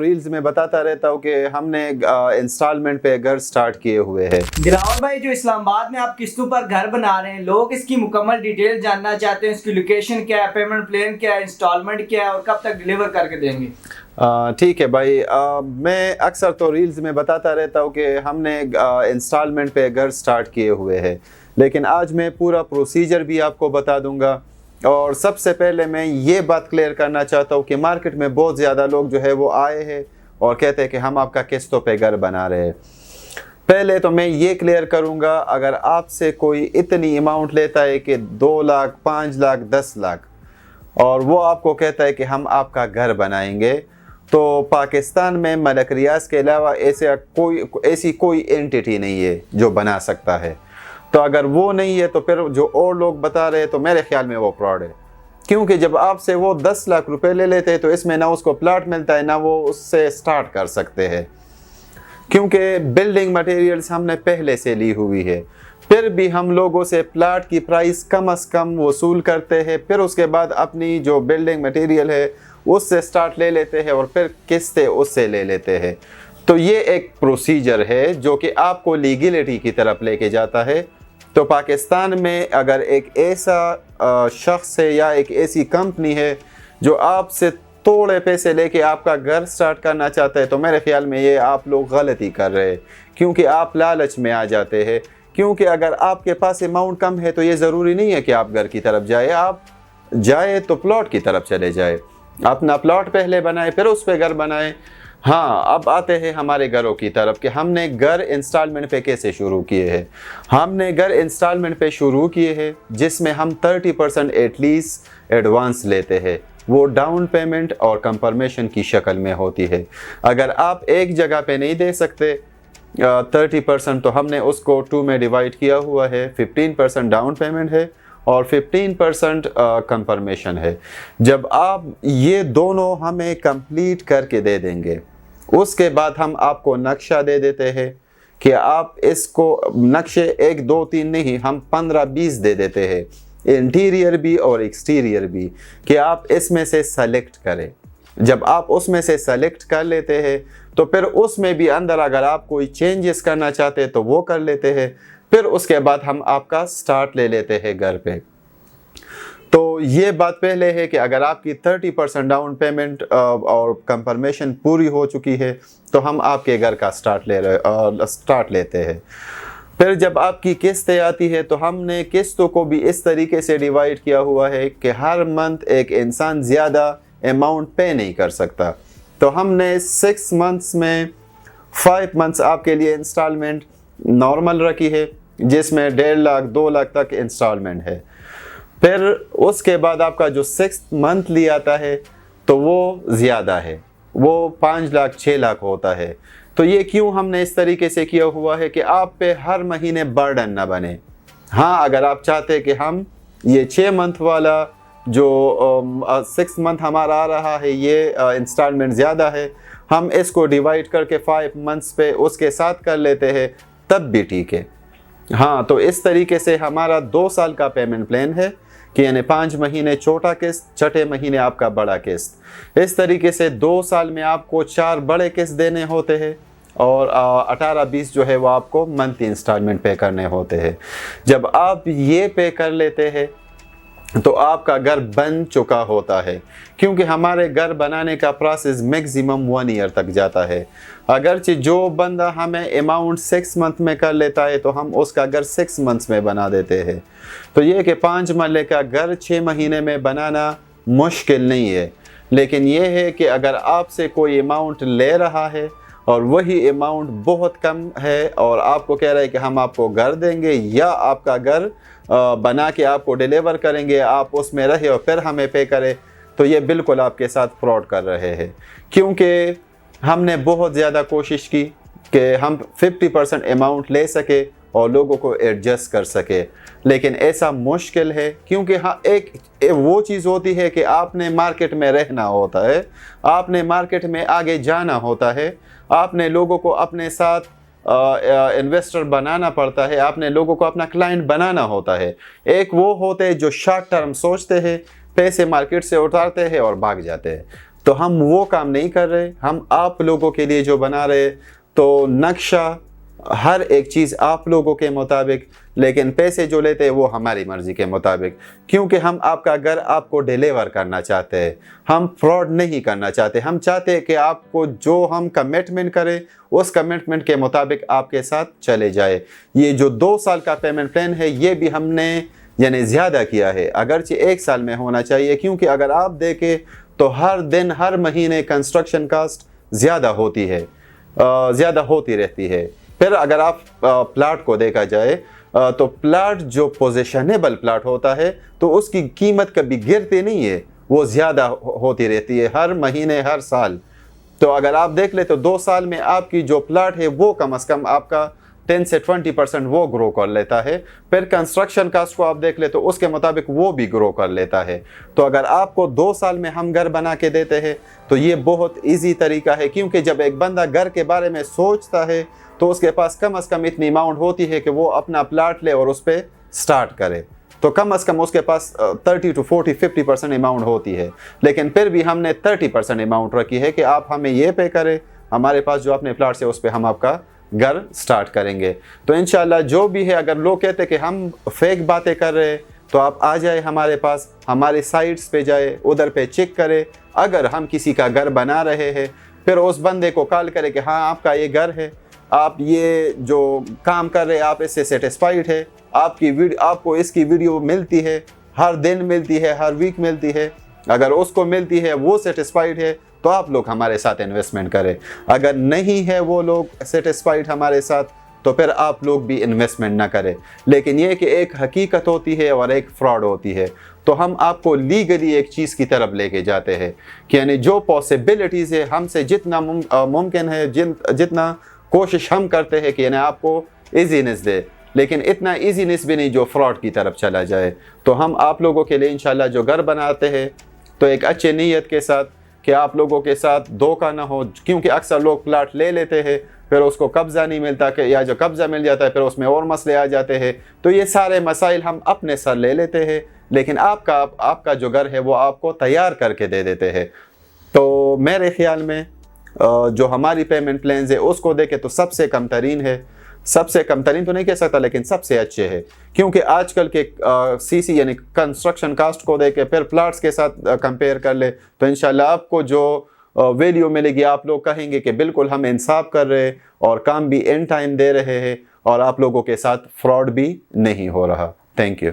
Reels میں بتاتا رہتا ہوں کہ ہم نے انسٹالمنٹ پہ گھر سٹارٹ کیے ہوئے ہیں۔ دلاور بھائی، جو اسلام آباد میں آپ قسطوں پر گھر بنا رہے ہیں، لوگ اس کی مکمل ڈیٹیل جاننا چاہتے ہیں، اس کی لوکیشن کیا ہے، پیمنٹ پلان کیا ہے، انسٹالمنٹ کیا ہے اور کب تک ڈیلیور کر کے دیں گے؟ ٹھیک ہے بھائی، میں اکثر تو ریلز میں بتاتا رہتا ہوں کہ ہم نے انسٹالمنٹ پہ گھر سٹارٹ کیے ہوئے ہیں، لیکن آج میں پورا پروسیجر بھی آپ کو بتا دوں گا۔ اور سب سے پہلے میں یہ بات کلیئر کرنا چاہتا ہوں کہ مارکیٹ میں بہت زیادہ لوگ جو ہے وہ آئے ہیں اور کہتے ہیں کہ ہم آپ کا قسطوں پہ گھر بنا رہے ہیں۔ پہلے تو میں یہ کلیئر کروں گا، اگر آپ سے کوئی اتنی اماؤنٹ لیتا ہے کہ 2 لاکھ 5 لاکھ 10 لاکھ اور وہ آپ کو کہتا ہے کہ ہم آپ کا گھر بنائیں گے، تو پاکستان میں ملک ریاض کے علاوہ ایسی کوئی اینٹیٹی نہیں ہے جو بنا سکتا ہے۔ تو اگر وہ نہیں ہے تو پھر جو اور لوگ بتا رہے ہیں تو میرے خیال میں وہ فراڈ ہے، کیونکہ جب آپ سے وہ 10 لاکھ روپے لے لیتے ہیں تو اس میں نہ اس کو پلاٹ ملتا ہے نہ وہ اس سے سٹارٹ کر سکتے ہیں، کیونکہ بلڈنگ مٹیریلز ہم نے پہلے سے لی ہوئی ہے۔ پھر بھی ہم لوگوں سے پلاٹ کی پرائس کم از کم وصول کرتے ہیں، پھر اس کے بعد اپنی جو بلڈنگ مٹیریل ہے اس سے سٹارٹ لے لیتے ہیں اور پھر قسطیں اس سے لے لیتے ہیں۔ تو یہ ایک پروسیجر ہے جو کہ آپ کو لیگلٹی کی طرف لے کے جاتا ہے۔ تو پاکستان میں اگر ایک ایسا شخص ہے یا ایک ایسی کمپنی ہے جو آپ سے تھوڑے پیسے لے کے آپ کا گھر سٹارٹ کرنا چاہتا ہے، تو میرے خیال میں یہ آپ لوگ غلطی کر رہے ہیں، کیونکہ آپ لالچ میں آ جاتے ہیں۔ کیونکہ اگر آپ کے پاس اماؤنٹ کم ہے تو یہ ضروری نہیں ہے کہ آپ گھر کی طرف جائیں، آپ جائیں تو پلاٹ کی طرف چلے جائیں، اپنا پلاٹ پہلے بنائیں پھر اس پہ گھر بنائیں۔ ہاں، اب آتے ہیں ہمارے گھروں کی طرف کہ ہم نے گھر انسٹالمنٹ پہ کیسے شروع کیے ہیں۔ ہم نے گھر انسٹالمنٹ پہ شروع کیے ہیں جس میں ہم 30% ایٹ لیسٹ ایڈوانس لیتے ہیں، وہ ڈاؤن پیمنٹ اور کنفرمیشن کی شکل میں ہوتی ہے۔ اگر آپ ایک جگہ پہ نہیں دے سکتے 30%، تو ہم نے اس کو 2 میں ڈیوائڈ کیا ہوا ہے، 15% ڈاؤن پیمنٹ ہے اور 15% کنفرمیشن ہے۔ جب آپ یہ دونوں ہمیں کمپلیٹ کر کے دے دیں گے، اس کے بعد ہم آپ کو نقشہ دے دیتے ہیں کہ آپ اس کو نقشے 1 2 3 نہیں، ہم 15 20 دے دیتے ہیں، انٹیریئر بھی اور ایکسٹیریئر بھی، کہ آپ اس میں سے سلیکٹ کریں۔ جب آپ اس میں سے سلیکٹ کر لیتے ہیں تو پھر اس میں بھی اندر اگر آپ کوئی چینجز کرنا چاہتے ہیں تو وہ کر لیتے ہیں، پھر اس کے بعد ہم آپ کا سٹارٹ لے لیتے ہیں گھر پہ۔ تو یہ بات پہلے ہے کہ اگر آپ کی 30% ڈاؤن پیمنٹ اور کنفرمیشن پوری ہو چکی ہے تو ہم آپ کے گھر کا سٹارٹ لیتے ہیں۔ پھر جب آپ کی قسطیں آتی ہے تو ہم نے قسطوں کو بھی اس طریقے سے ڈیوائڈ کیا ہوا ہے کہ ہر منتھ ایک انسان زیادہ اماؤنٹ پے نہیں کر سکتا۔ تو ہم نے 6 منتھس میں 5 منتھس آپ کے لیے انسٹالمنٹ نارمل رکھی ہے، جس میں 1.5 لاکھ 2 لاکھ تک انسٹالمنٹ ہے۔ پھر اس کے بعد آپ کا جو 6th منتھلی آتا ہے تو وہ زیادہ ہے، وہ 5 لاکھ 6 لاکھ ہوتا ہے۔ تو یہ کیوں ہم نے اس طریقے سے کیا ہوا ہے کہ آپ پہ ہر مہینے برڈن نہ بنے۔ ہاں، اگر آپ چاہتے کہ ہم یہ 6 منتھ والا جو 6 منتھ ہمارا آ رہا ہے یہ انسٹالمنٹ زیادہ ہے، ہم اس کو ڈیوائڈ کر کے 5 منتھس پہ اس کے ساتھ کر لیتے ہیں، تب بھی ٹھیک ہے۔ ہاں، تو اس طریقے سے ہمارا 2 سال کا پیمنٹ پلان ہے کہ یعنی 5 مہینے چھوٹا قسط، 6 مہینے آپ کا بڑا قسط۔ اس طریقے سے 2 سال میں آپ کو 4 بڑے قسط دینے ہوتے ہیں اور 18-20 جو ہے وہ آپ کو منتھلی انسٹالمنٹ پے کرنے ہوتے ہیں۔ جب آپ یہ پے کر لیتے ہیں تو آپ کا گھر بن چکا ہوتا ہے، کیونکہ ہمارے گھر بنانے کا پروسیس میکسیمم 1 ایئر تک جاتا ہے۔ اگرچہ جو بندہ ہمیں اماؤنٹ 6 منتھ میں کر لیتا ہے تو ہم اس کا گھر 6 منتھس میں بنا دیتے ہیں۔ تو یہ کہ 5 مرلے کا گھر 6 مہینے میں بنانا مشکل نہیں ہے، لیکن یہ ہے کہ اگر آپ سے کوئی اماؤنٹ لے رہا ہے اور وہی اماؤنٹ بہت کم ہے اور آپ کو کہہ رہے ہیں کہ ہم آپ کو گھر دیں گے یا آپ کا گھر بنا کے آپ کو ڈیلیور کریں گے، آپ اس میں رہے اور پھر ہمیں پے کرے، تو یہ بالکل آپ کے ساتھ فراڈ کر رہے ہیں۔ کیونکہ ہم نے بہت زیادہ کوشش کی کہ ہم 50% اماؤنٹ لے سکے اور لوگوں کو ایڈجسٹ کر سکے، لیکن ایسا مشکل ہے، کیونکہ ہاں ایک وہ چیز ہوتی ہے کہ آپ نے مارکیٹ میں رہنا ہوتا ہے، آپ نے مارکیٹ میں آگے جانا ہوتا ہے، آپ نے لوگوں کو اپنے ساتھ انویسٹر بنانا پڑتا ہے، آپ نے لوگوں کو اپنا کلائنٹ بنانا ہوتا ہے۔ ایک وہ ہوتے ہیں جو شارٹ ٹرم سوچتے ہیں، پیسے مارکیٹ سے اتارتے ہیں اور بھاگ جاتے ہیں۔ تو ہم وہ کام نہیں کر رہے، ہم آپ لوگوں کے لیے جو بنا رہے، تو نقشہ ہر ایک چیز آپ لوگوں کے مطابق، لیکن پیسے جو لیتے ہیں وہ ہماری مرضی کے مطابق، کیونکہ ہم آپ کا گھر آپ کو ڈیلیور کرنا چاہتے ہیں، ہم فراڈ نہیں کرنا چاہتے، ہم چاہتے ہیں کہ آپ کو جو ہم کمٹمنٹ کریں اس کمٹمنٹ کے مطابق آپ کے ساتھ چلے جائے۔ یہ جو 2 سال کا پیمنٹ پلان ہے یہ بھی ہم نے یعنی زیادہ کیا ہے، اگرچہ 1 سال میں ہونا چاہیے، کیونکہ اگر آپ دیکھیں تو ہر دن ہر مہینے کنسٹرکشن کاسٹ زیادہ ہوتی ہے، زیادہ ہوتی رہتی ہے۔ پھر اگر آپ پلاٹ کو دیکھا جائے تو پلاٹ جو پوزیشنیبل پلاٹ ہوتا ہے تو اس کی قیمت کبھی گرتی نہیں ہے، وہ زیادہ ہوتی رہتی ہے ہر مہینے ہر سال۔ تو اگر آپ دیکھ لیں تو 2 سال میں آپ کی جو پلاٹ ہے وہ کم از کم آپ کا 10 سے 20% وہ گرو کر لیتا ہے۔ پھر کنسٹرکشن کاسٹ کو آپ دیکھ لیں تو اس کے مطابق وہ بھی گرو کر لیتا ہے۔ تو اگر آپ کو 2 سال میں ہم گھر بنا کے دیتے ہیں تو یہ بہت ایزی طریقہ ہے، کیونکہ جب ایک بندہ گھر کے بارے میں سوچتا ہے تو اس کے پاس کم از کم اتنی اماؤنٹ ہوتی ہے کہ وہ اپنا پلاٹ لے اور اس پہ سٹارٹ کرے، تو کم از کم اس کے پاس 30 to 40-50% اماؤنٹ ہوتی ہے۔ لیکن پھر بھی ہم نے 30% اماؤنٹ رکھی ہے کہ آپ ہمیں یہ پے کریں، ہمارے پاس جو اپنے پلاٹ سے اس پہ ہم آپ کا گھر سٹارٹ کریں گے۔ تو انشاءاللہ جو بھی ہے، اگر لوگ کہتے کہ ہم فیک باتیں کر رہے تو آپ آ جائے ہمارے پاس، ہمارے سائٹس پہ جائے، ادھر پہ چیک کرے، اگر ہم کسی کا گھر بنا رہے ہیں پھر اس بندے کو کال کرے کہ ہاں آپ کا یہ گھر ہے، آپ یہ جو کام کر رہے آپ اس سے سیٹسفائیڈ ہے، آپ کو اس کی ویڈیو ملتی ہے، ہر دن ملتی ہے، ہر ویک ملتی ہے، اگر اس کو ملتی ہے وہ سیٹسفائیڈ ہے تو آپ لوگ ہمارے ساتھ انویسٹمنٹ کریں، اگر نہیں ہے وہ لوگ سیٹسفائیڈ ہمارے ساتھ تو پھر آپ لوگ بھی انویسٹمنٹ نہ کریں۔ لیکن یہ کہ ایک حقیقت ہوتی ہے اور ایک فراڈ ہوتی ہے، تو ہم آپ کو لیگلی ایک چیز کی طرف لے کے جاتے ہیں کہ یعنی جو پاسبلٹیز ہے ہم سے جتنا ممکن ہے، جتنا کوشش ہم کرتے ہیں کہ یعنی آپ کو ایزینس دے، لیکن اتنا ایزینس بھی نہیں جو فراڈ کی طرف چلا جائے۔ تو ہم آپ لوگوں کے لیے انشاءاللہ جو گھر بناتے ہیں تو ایک اچھے نیت کے ساتھ کہ آپ لوگوں کے ساتھ دھوکہ نہ ہو، کیونکہ اکثر لوگ پلاٹ لے لیتے ہیں پھر اس کو قبضہ نہیں ملتا، کہ یا جو قبضہ مل جاتا ہے پھر اس میں اور مسئلے آ جاتے ہیں، تو یہ سارے مسائل ہم اپنے سر لے لیتے ہیں، لیکن آپ کا جو گھر ہے وہ آپ کو تیار کر کے دے دیتے ہیں۔ تو میرے خیال میں جو ہماری پیمنٹ پلانز ہے اس کو دیکھیں تو سب سے کم ترین ہے، سب سے کم ترین تو نہیں کہہ سکتا لیکن سب سے اچھے ہے، کیونکہ آج کل کے سی یعنی کنسٹرکشن کاسٹ کو دیکھے پھر پلاٹس کے ساتھ کمپیئر کر لے تو انشاءاللہ آپ کو جو ویلیو ملے گی آپ لوگ کہیں گے کہ بالکل ہم انصاف کر رہے ہیں اور کام بھی ان ٹائم دے رہے ہیں اور آپ لوگوں کے ساتھ فراڈ بھی نہیں ہو رہا۔ Thank you.